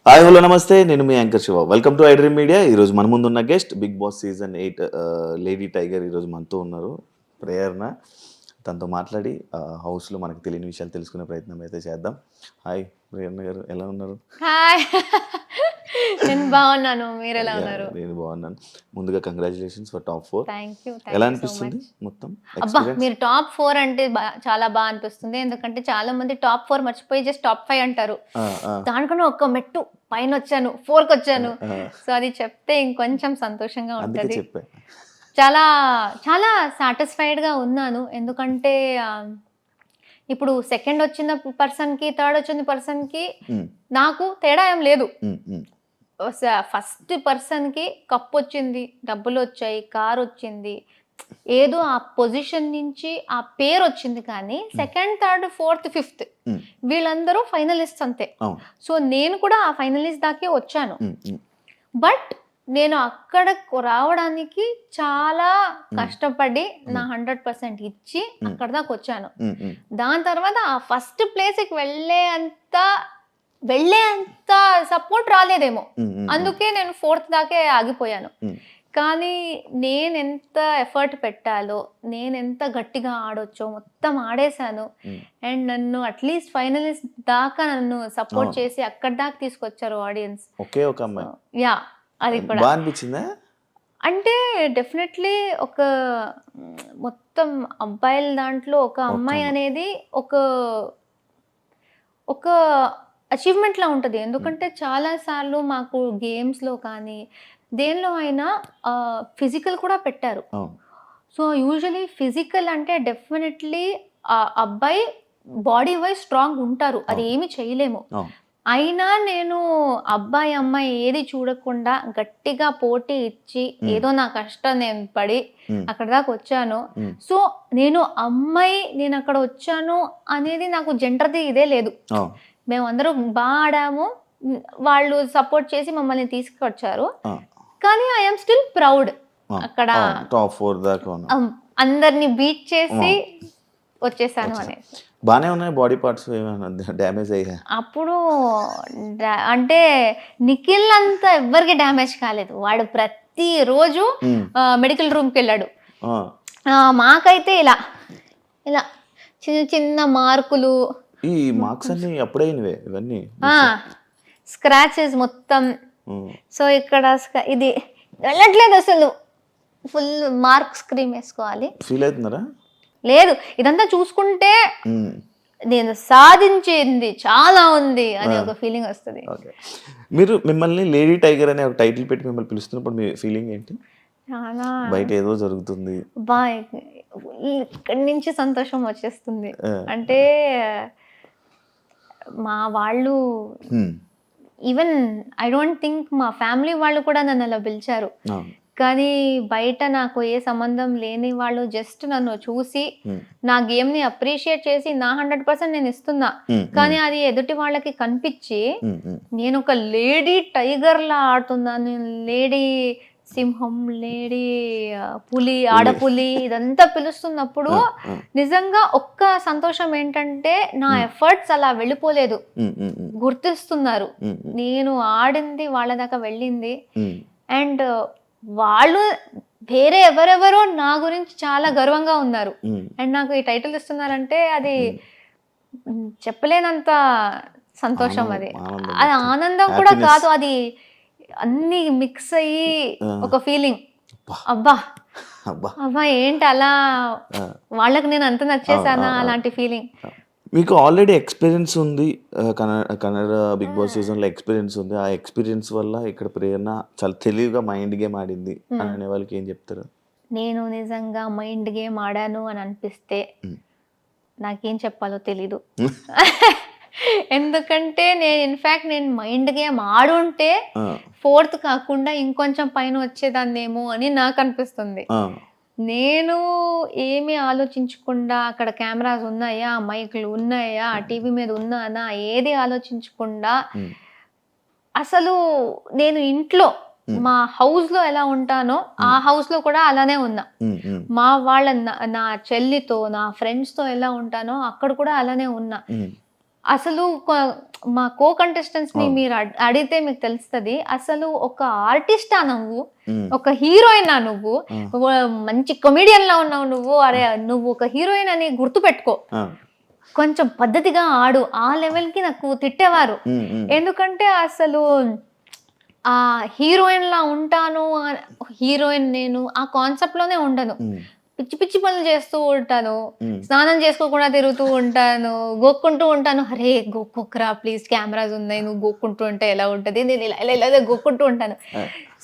Hi hello నమస్తే, నేను మీ anchor Shiva. Welcome to iDream media. ఈరోజు మన ముందు ఉన్న guest Bigg Boss season 8 lady tiger ఈరోజు మనతో ఉన్నారు, ప్రేరణ. తనతో మాట్లాడి హౌస్లో మనకు తెలియని విషయాలు తెలుసుకునే ప్రయత్నం అయితే చేద్దాం. హాయ్ ప్రేరణ గారు, ఎలా ఉన్నారు? హాయ్, నేను బాగున్నాను. మీరు ఎలా ఉన్నారు? నేను బాగున్నాను. ముందుగా congratulations for top 4. Thank you. ఎలా అనిపిస్తుంది మొత్తం అబ్బా, ఎక్స్పీరియన్స్? మీరు టాప్ 4 అంటే చాలా బాగా అనిపిస్తుంది. ఎందుకంటే చాలా మంది టాప్ 4 మర్చిపోయి జస్ట్ టాప్ 5 అంటారు. దానికన్నా ఒక్క మెట్టు పైన వచ్చాను, 4కి వచ్చాను. సో అది చెప్తే ఇంకొంచెం సంతోషంగా అందుకే ఉంటుంది. చెప్పా. చాలా చాలా సాటిస్ఫైడ్గా ఉన్నాను. ఎందుకంటే ఇప్పుడు సెకండ్ వచ్చిన పర్సన్కి, థర్డ్ వచ్చిన పర్సన్కి నాకు తేడా ఏం లేదు. ఫస్ట్ పర్సన్కి కప్ వచ్చింది, డబ్బులు వచ్చాయి, కార్ వచ్చింది, ఏదో ఆ పొజిషన్ నుంచి ఆ పేరు వచ్చింది. కానీ సెకండ్, థర్డ్, ఫోర్త్, ఫిఫ్త్ వీళ్ళందరూ ఫైనలిస్ట్ అంతే. సో నేను కూడా ఆ ఫైనలిస్ట్ దాకే వచ్చాను. బట్ నేను అక్కడ రావడానికి చాలా కష్టపడి నా 100% ఇచ్చి అక్కడ దాకా వచ్చాను. దాని తర్వాత ఆ ఫస్ట్ ప్లేస్కి వెళ్ళే అంత సపోర్ట్ రాలేదేమో, అందుకే నేను 4th దాకే ఆగిపోయాను. కానీ నేను ఎంత ఎఫర్ట్ పెట్టాలో, నేను ఎంత గట్టిగా ఆడొచ్చో మొత్తం ఆడేశాను. అండ్ నన్ను అట్లీస్ట్ ఫైనలిస్ట్ దాకా నన్ను సపోర్ట్ చేసి అక్కడి దాకా తీసుకొచ్చారు ఆడియన్స్. ఒకే ఒక అమ్మాయి. యా, అది కూడా బాగా అనిపించిందా? అంటే డెఫినెట్లీ ఒక మొత్తం అబ్బాయిల దాంట్లో ఒక అమ్మాయి అనేది ఒక అచీవ్మెంట్ లా ఉంటుంది. ఎందుకంటే చాలాసార్లు మాకు గేమ్స్లో కానీ దేనిలో అయినా ఫిజికల్ కూడా పెట్టారు. సో యూజువలీ ఫిజికల్ అంటే డెఫినెట్లీ ఆ అబ్బాయి బాడీ వైజ్ స్ట్రాంగ్ ఉంటారు, అది ఏమి చేయలేము. అయినా నేను అబ్బాయి అమ్మాయి ఏది చూడకుండా గట్టిగా పోటీ ఇచ్చి ఏదో నా కష్టం నేను పడి అక్కడ దాకా వచ్చాను. సో నేను అక్కడ వచ్చాను అనేది నాకు జెండర్ది ఇదే లేదు. మేమందరూ బాగా ఆడాము, వాళ్ళు సపోర్ట్ చేసి మమ్మల్ని తీసుకొచ్చారు. కానీ ఐఎమ్ స్టిల్ ప్రౌడ్. అక్కడ టాప్ 4 దాకా అందరిని బీట్ చేసి వచ్చేసాను అనేది. బానే ఉన్నాయి. బాడీ పార్ట్స్ ఏమైనా డ్యామేజ్ అయ్యా? అప్పుడు అంటే నిఖిల్ అంతా ఎవ్వరికి డ్యామేజ్ కాలేదు. వాడు ప్రతిరోజు మెడికల్ రూమ్కి వెళ్ళాడు. మాకైతే ఇలా ఇలా చిన్న చిన్న మార్కులు. ఈ మార్క్స్ అన్ని అప్పుడే ఇవన్నీ స్క్రాచెస్ మొత్తం. సో ఇక్కడ ఇది వెళ్ళట్లేదు అసలు. ఫుల్ మార్క్స్ క్రీమ్ వేసుకోవాలి. ఫీల్ అవుతున్నారా? లేదు, ఇదంతా చూసుకుంటే నేను సాధించింది చాలా ఉంది అనే ఒక ఫీలింగ్ వస్తుంది. మిమ్మల్ని లేడీ టైగర్ అనే ఒక టైటిల్ పెట్టి మిమ్మల్ని పిలుస్తున్నప్పుడు మీ ఫీలింగ్ ఏంటి? చాలా బయట ఏదో జరుగుతుంది, ఇక్కడి నుంచి సంతోషం వచ్చేస్తుంది. అంటే మా వాళ్ళు ఈవెన్ ఐ డోంట్ థింక్ మా ఫ్యామిలీ వాళ్ళు కూడా నన్ను అలా పిలిచారు. కానీ బయట నాకు ఏ సంబంధం లేని వాళ్ళు జస్ట్ నన్ను చూసి నా గేమ్ ని అప్రిషియేట్ చేసి నా 100% నేను ఇస్తున్నా. కానీ అది ఎదుటి వాళ్ళకి కనిపించి నేను ఒక లేడీ టైగర్ లా ఆడుతున్నాను, లేడీ సింహం, లేడీ పులి, ఆడపులి ఇదంతా పిలుస్తున్నప్పుడు నిజంగా ఒక్క సంతోషం ఏంటంటే నా ఎఫర్ట్స్ అలా వెళ్ళిపోలేదు, గుర్తిస్తున్నారు. నేను ఆడింది వాళ్ళ దాకా వెళ్ళింది. అండ్ వాళ్ళు వేరే ఎవరెవరో నా గురించి చాలా గర్వంగా ఉన్నారు. అండ్ నాకు ఈ టైటిల్ ఇస్తున్నారంటే అది చెప్పలేనంత సంతోషం. అది ఆనందం కూడా కాదు, అది అన్ని మిక్స్ అయ్యి ఒక ఫీలింగ్. అబ్బా ఏంటి అలా వాళ్ళకి నేను అంత నచ్చేసానా అలాంటి ఫీలింగ్. మీకు ఆల్రెడీ ఎక్స్పీరియన్స్ ఉంది, కన్నడ బిగ్ బాస్ సీజన్లో ఎక్స్పీరియన్స్ ఉంది. ఆ ఎక్స్పీరియన్స్ వల్ల ఇక్కడ ప్రేరణ చాలా తెలివిగా మైండ్ గేమ్ ఆడింది అని అనే వాళ్ళకి ఏం చెప్తారు? నేను నిజంగా మైండ్ గేమ్ ఆడాను అని అనిపిస్తే నాకేం చెప్పాలో తెలీదు. ఎందుకంటే నేను మైండ్ గేమ్ ఆడుంటే 4th కాకుండా ఇంకొంచెం పైన వచ్చేదాన్నేమో అని నాకు అనిపిస్తుంది. నేను ఏమీ ఆలోచించకుండా అక్కడ కెమెరాస్ ఉన్నాయా, మైకులు ఉన్నాయా, టీవీ మీద ఉన్నానా, ఏది ఆలోచించకుండా అసలు నేను ఇంట్లో మా హౌస్ లో ఎలా ఉంటానో ఆ హౌస్ లో కూడా అలానే ఉన్నా. మా వాళ్ళ నా చెల్లితో, నా ఫ్రెండ్స్ తో ఎలా ఉంటానో అక్కడ కూడా అలానే ఉన్నా. అసలు మా కో కంటెస్టెంట్స్ ని మీరు అడిగితే మీకు తెలుస్తుంది, అసలు ఒక ఆర్టిస్టా నువ్వు, ఒక హీరోయిన్ నువ్వు, మంచి కమెడియన్ లా ఉన్నావు నువ్వు, అరే నువ్వు ఒక హీరోయిన్ అని గుర్తు పెట్టుకో, కొంచెం పద్ధతిగా ఆడు, ఆ లెవెల్ కి నాకు తిట్టేవారు. ఎందుకంటే అసలు ఆ హీరోయిన్ లా ఉంటాను, హీరోయిన్ నేను ఆ కాన్సెప్ట్ లోనే ఉండను, పిచ్చి పిచ్చి పనులు చేస్తూ ఉంటాను, స్నానం చేసుకోకుండా తిరుగుతూ ఉంటాను, గోక్కుంటూ ఉంటాను. అరే గోక్కోకరా ప్లీజ్, కెమెరాస్ ఉన్నాయి, నువ్వు గోక్కుంటూ ఉంటే ఎలా ఉంటుంది, నేను ఇలా గోక్కుంటూ ఉంటాను.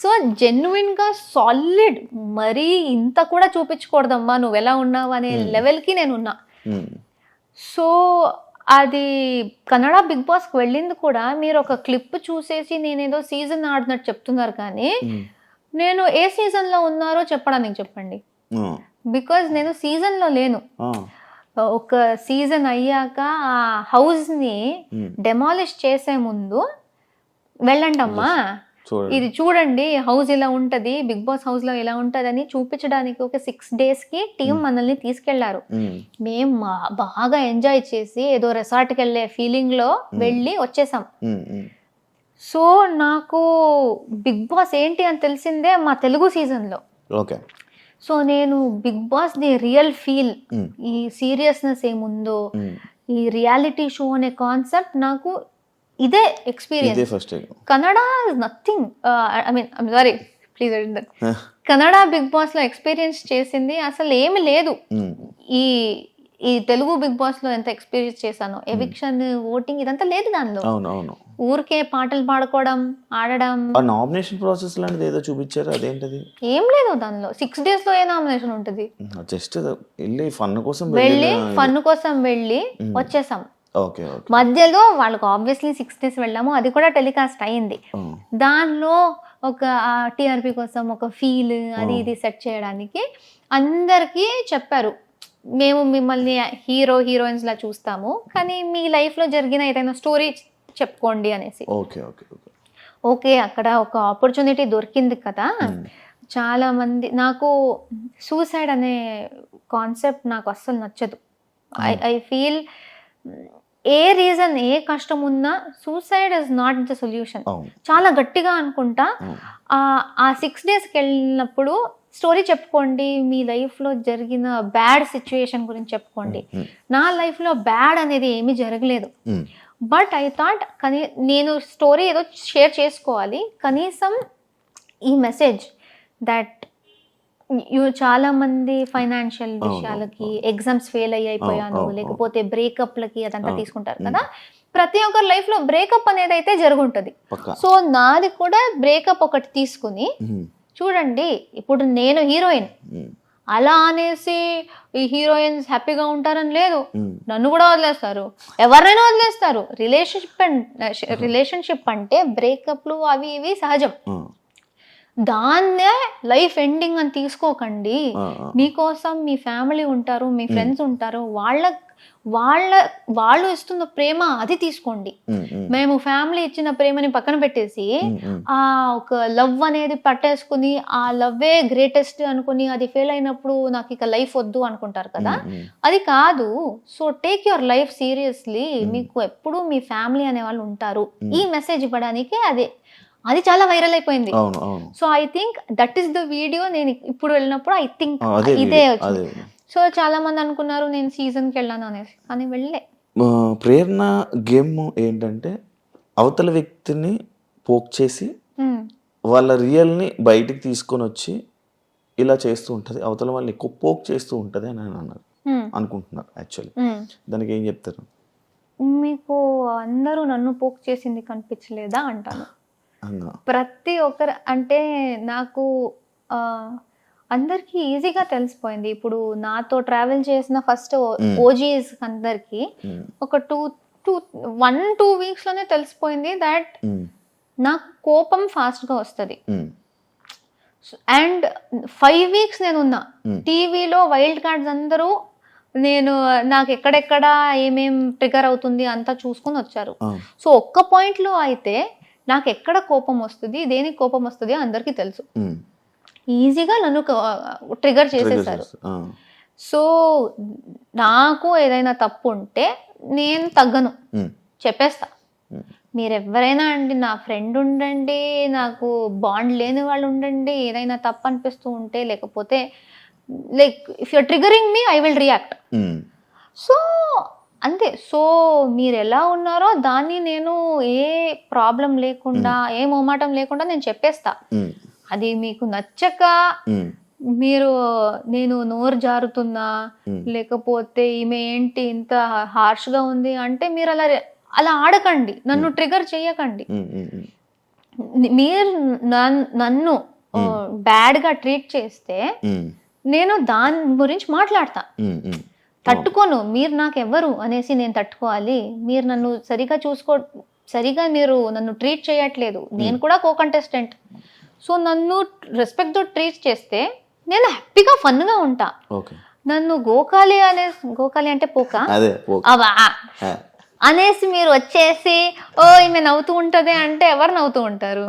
సో జెన్యున్ గా సాలిడ్, మరీ ఇంత కూడా చూపించకూడదమ్మా నువ్వు ఎలా ఉన్నావు అనే లెవెల్కి నేను ఉన్నా. సో అది కన్నడ బిగ్ బాస్కి వెళ్ళింది కూడా మీరు ఒక క్లిప్ చూసేసి నేనేదో సీజన్ ఆడినట్టు చెప్తున్నారు, కానీ నేను ఏ సీజన్లో ఉన్నారో చెప్పడానికి చెప్పండి. బికాజ్ నేను సీజన్లో లేను. ఒక సీజన్ అయ్యాక ఆ హౌస్ని డెమాలిష్ చేసే ముందు వెళ్ళండి అమ్మా, ఇది చూడండి హౌస్ ఇలా ఉంటుంది, బిగ్ బాస్ హౌస్ లో ఇలా ఉంటుంది అని చూపించడానికి ఒక 6 days కి టీం మనల్ని తీసుకెళ్లారు. మేము బాగా ఎంజాయ్ చేసి ఏదో రిసార్ట్కి వెళ్ళే ఫీలింగ్ లో వెళ్ళి వచ్చేసాం. సో నాకు బిగ్ బాస్ ఏంటి అని తెలిసిందే మా తెలుగు సీజన్ లో. సో నేను Bigg Boss the real feel, ఈ సీరియస్నెస్ ఏముందో, ఈ రియాలిటీ షో అనే కాన్సెప్ట్ నాకు ఇదే experience. Kannada is nothing, I mean I'm sorry please, Kannada Bigg Boss లో ఎక్స్పీరియన్స్ చేసింది అసలు ఏమి లేదు. ఈ తెలుగు బిగ్ బాస్ లో ఎంత ఎక్స్పీరియన్స్ చేశాను, ఎవిక్షన్, ఓటింగ్ ఇదంతా లేదు దానిలో. ఊరికే పాటలు పాడుకోవడం, ఆడడం. నామినేషన్ ప్రాసెస్ లాంటిది ఏదో చూపించారు, అదేంటది? ఏం లేదు దానిలో. 6 days లో ఏ నామినేషన్ ఉంటుంది? జస్ట్ వెళ్ళి ఫన్ కోసం వెళ్ళి వచ్చేసాం. మధ్యలో వాళ్ళకి ఆబ్వియస్లీ 6 days వెళ్ళాము, అది కూడా టెలికాస్ట్ అయ్యింది. దానిలో ఒక టీఆర్పీ కోసం ఒక ఫీల్ అది ఇది సెట్ చేయడానికి అందరికీ చెప్పారు, మేము మిమ్మల్ని హీరోయిన్స్ లా చూస్తాము, కానీ మీ లైఫ్ లో జరిగిన ఏదైనా స్టోరీ చెప్పుకోండి అనేసి. ఓకే అక్కడ ఒక ఆపర్చునిటీ దొరికింది కదా. చాలా మంది, నాకు సూసైడ్ అనే కాన్సెప్ట్ నాకు అస్సలు నచ్చదు. ఐ ఫీల్ ఏ రీజన్, ఏ కష్టం ఉన్నా suicide is not the solution. చాలా గట్టిగా అనుకుంటా. ఆ 6 daysకి వెళ్ళినప్పుడు స్టోరీ చెప్పుకోండి, మీ లైఫ్లో జరిగిన బ్యాడ్ సిచ్యుయేషన్ గురించి చెప్పుకోండి. నా లైఫ్లో బ్యాడ్ అనేది ఏమీ జరగలేదు, బట్ ఐ థాట్ కానీ నేను స్టోరీ ఏదో షేర్ చేసుకోవాలి, కనీసం ఈ మెసేజ్ దట్ చాలా మంది ఫైనాన్షియల్ విషయాలకి, ఎగ్జామ్స్ ఫెయిల్ అయిపోయాను, లేకపోతే బ్రేకప్లకి అదంతా తీసుకుంటారు కదా. ప్రతి ఒక్కరి లైఫ్ లో బ్రేకప్ అనేది అయితే జరుగుంటది. సో నాది కూడా బ్రేకప్ ఒకటి తీసుకుని చూడండి, ఇప్పుడు నేను హీరోయిన్ అలా అనేసి ఈ హీరోయిన్స్ హ్యాపీగా ఉంటారని లేదు, నన్ను కూడా వదిలేస్తారు, ఎవరినైనా వదిలేస్తారు. రిలేషన్షిప్ అంటే బ్రేకప్లు అవి ఇవి సహజం, దాన్నే లైఫ్ ఎండింగ్ అని తీసుకోకండి. మీకోసం మీ ఫ్యామిలీ ఉంటారు, మీ ఫ్రెండ్స్ ఉంటారు, వాళ్ళు ఇస్తున్న ప్రేమ అది తీసుకోండి. మేము ఫ్యామిలీ ఇచ్చిన ప్రేమని పక్కన పెట్టేసి ఆ ఒక లవ్ అనేది పట్టేసుకుని ఆ లవ్వే గ్రేటెస్ట్ అనుకుని అది ఫెయిల్ అయినప్పుడు నాకు ఇక లైఫ్ వద్దు అనుకుంటారు కదా, అది కాదు. So take your life seriously, మీకు ఎప్పుడు మీ ఫ్యామిలీ అనే వాళ్ళు ఉంటారు. ఈ మెసేజ్ ఇవ్వడానికి అది చాలా వైరల్ అయిపోయింది. So I think that is the video. నేను ఇప్పుడు వెళ్ళినప్పుడు ఐ థింక్ ఇదే వచ్చింది. సో చాలా మంది అనుకున్నారు నేను సీజన్కి వెళ్ళాను అనేసి, కానీ వెళ్ళే. ప్రేరణ గేమ్ ఏంటంటే అవతల వ్యక్తిని పోక్ చేసి వాళ్ళ రియల్ని బయటికి తీసుకొని వచ్చి ఇలా చేస్తూ ఉంటుంది, అవతల వాళ్ళని ఎక్కువ పోక్ చేస్తూ ఉంటుంది అని అన్నారు అనుకుంటున్నారు. యాక్చువల్లీ దానికి ఏం చెప్తారు? మీకు అందరూ నన్ను పోక్ చేసింది కనిపించలేదా అంటాను. ప్రతి ఒక్కరు అంటే నాకు అందరికి ఈజీగా తెలిసిపోయింది. ఇప్పుడు నాతో ట్రావెల్ చేసిన ఫస్ట్ ఓజీస్ అందరికి ఒక 1-2 weeks లోనే తెలిసిపోయింది దట్ నాకు కోపం ఫాస్ట్ గా వస్తుంది. అండ్ 5 weeks నేను ఉన్నా టీవీలో, వైల్డ్ కార్డ్స్ అందరూ నాకు ఎక్కడెక్కడ ఏమేం ట్రిగర్ అవుతుంది అంతా చూసుకుని వచ్చారు. సో ఒక్క పాయింట్ లో అయితే నాకు ఎక్కడ కోపం వస్తుంది, దేనికి కోపం వస్తుంది అందరికీ తెలుసు. ఈజీగా నన్ను ట్రిగర్ చేసేసారు. సో నాకు ఏదైనా తప్పు ఉంటే నేను తగ్గను. చెప్పేస్తా. మీరు ఎవరైనా అండి, నా ఫ్రెండ్ ఉండండి, నాకు బాండ్ లేని వాళ్ళు ఉండండి, ఏదైనా తప్పు అనిపిస్తూ ఉంటే, లేకపోతే like if you're triggering me I will react. So అంతే. సో మీరు ఎలా ఉన్నారో దాన్ని నేను ఏ ప్రాబ్లం లేకుండా, ఏ మొహమాటం లేకుండా నేను చెప్పేస్తా. అది మీకు నచ్చక మీరు నేను నోరు జారుతున్నా, లేకపోతే ఈమె ఏంటి ఇంత హార్ష్గా ఉంది అంటే మీరు అలా ఆడకండి, నన్ను ట్రిగర్ చేయకండి. మీరు నన్ను బ్యాడ్గా ట్రీట్ చేస్తే నేను దాని గురించి మాట్లాడతా. తట్టుకోను. మీరు నాకు ఎవరు అనేసి నేను తట్టుకోవాలి? మీరు నన్ను సరిగా మీరు నన్ను ట్రీట్ చేయట్లేదు. నేను కూడా కో కంటెస్టెంట్. సో నన్ను రెస్పెక్ట్తో ట్రీట్ చేస్తే నేను హ్యాపీగా ఫన్గా ఉంటా. నన్ను గోకాలి అంటే పోక అనేసి మీరు వచ్చేసి ఓ ఈమె నవ్వుతూ ఉంటది అంటే ఎవరు నవ్వుతూ ఉంటారు?